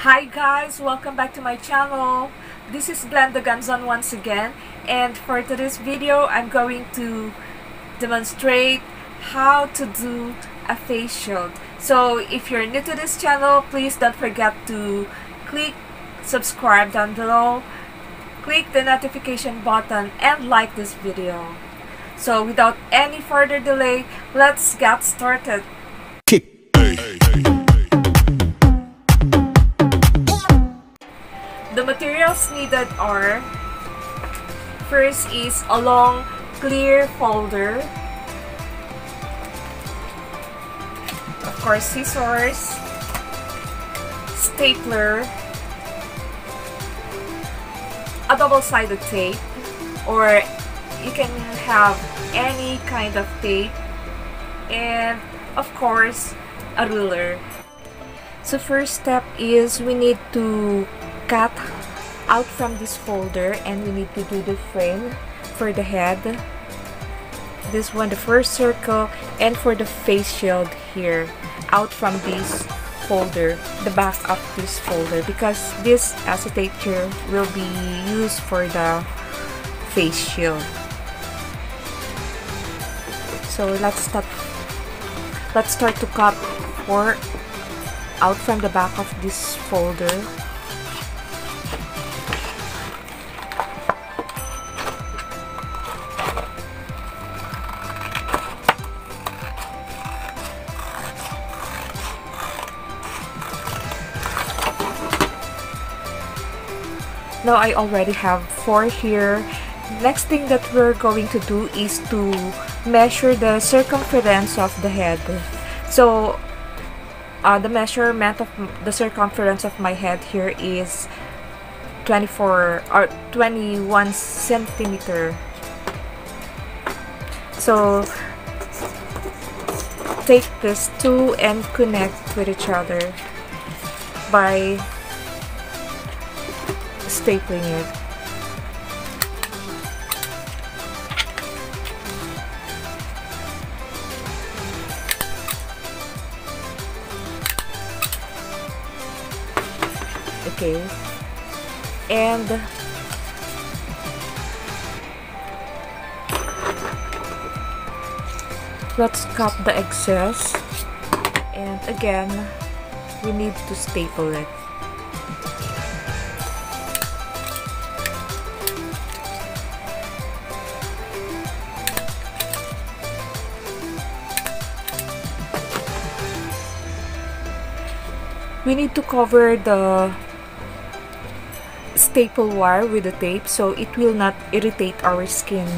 Hi guys, welcome back to my channel. This is Glenda Ganzon once again, and for today's video I'm going to demonstrate how to do a face shield. So if you're new to this channel, please don't forget to click subscribe down below, click the notification button, and like this video. So without any further delay, let's get started. The materials needed are, first is a long clear folder, of course scissors, stapler, a double-sided tape, or you can have any kind of tape, and of course a ruler. So first step is we need to cut out from this folder, and we need to do the frame for the head, this one, the first circle, and for the face shield here, out from this folder, the back of this folder, because this acetate here will be used for the face shield. So let's start to cut out from the back of this folder. Now I already have 4 here. Next thing that we're going to do is to measure the circumference of the head. So the measurement of the circumference of my head here is 21 centimeter. So take these two and connect with each other by stapling it. Okay, and let's cut the excess, and again we need to staple it. We need to cover the staple wire with the tape so it will not irritate our skin.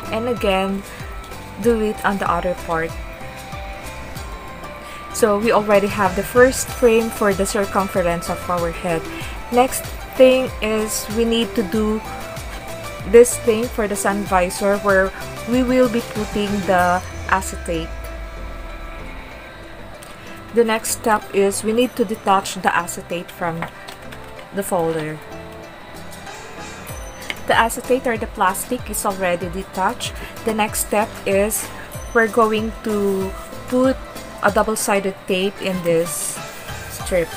And again, do it on the other part. So we already have the first frame for the circumference of our head. Next thing is we need to do this thing for the sun visor, where we will be putting the acetate. The next step is we need to detach the acetate from the folder. The acetate or the plastic is already detached. The next step is we're going to put a double-sided tape in this strip.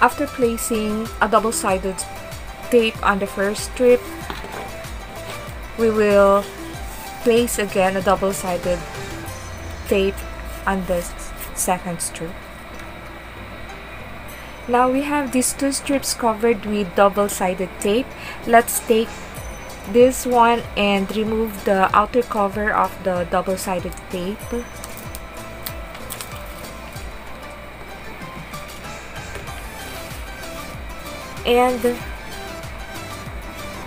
After placing a double-sided tape on the first strip, we will place again a double-sided tape on the second strip. Now we have these two strips covered with double-sided tape. Let's take this one and remove the outer cover of the double-sided tape. And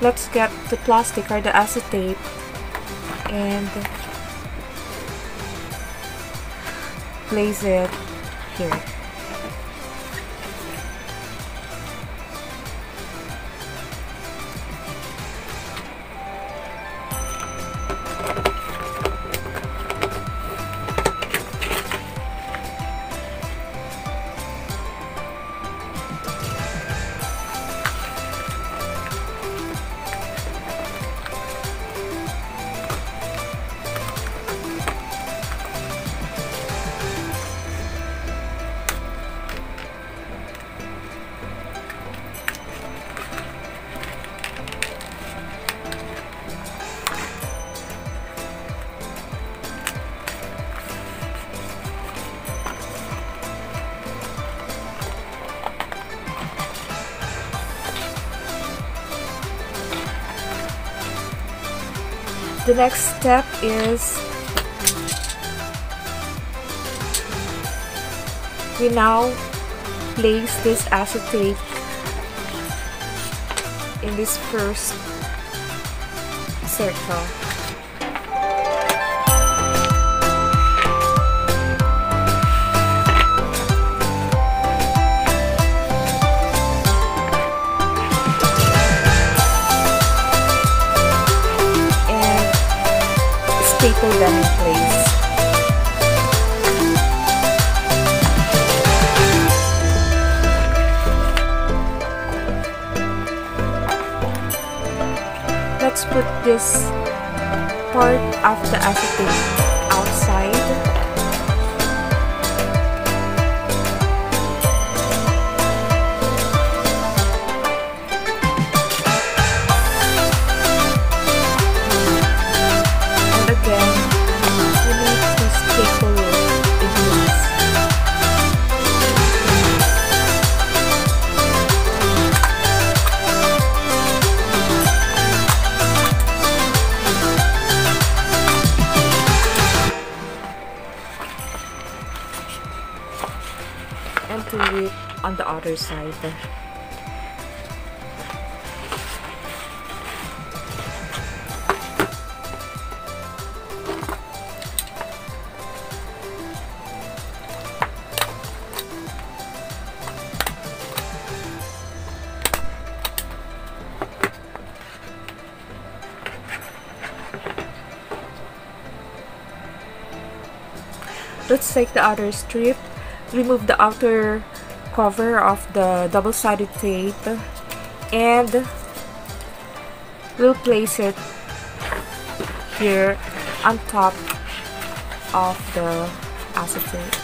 let's get the plastic or the acetate and place it here. The next step is we now place this acetate in this first circle. Staple them in place. Let's put this part of the acetate outside. And to it on the other side. Let's take the other strip, remove the outer cover of the double-sided tape, and we'll place it here on top of the acetate.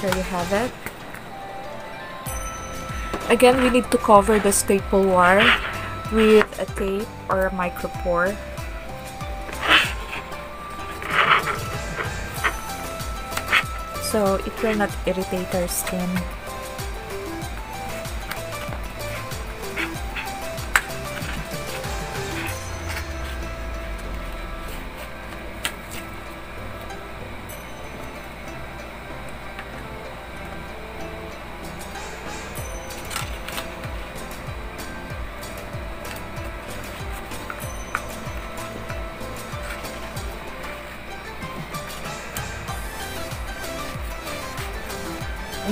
There you have it. Again, we need to cover the staple wire with a tape or a micropore. so it will not irritate our skin.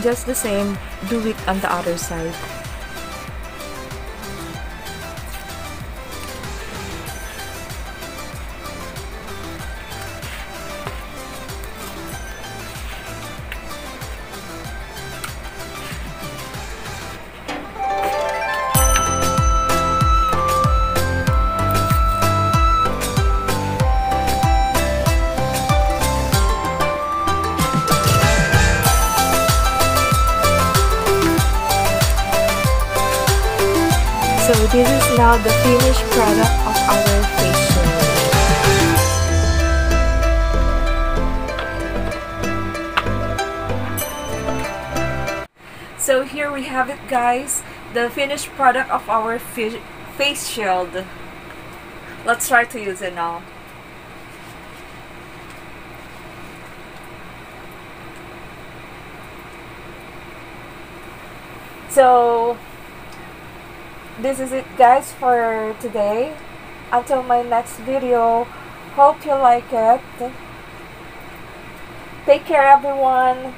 Just the same, do it on the other side. So this is now the finished product of our facial. So here we have it, guys, the finished product of our face shield. Let's try to use it now. So this is it, guys, for today. Until my next video, hope you like it. Take care, everyone.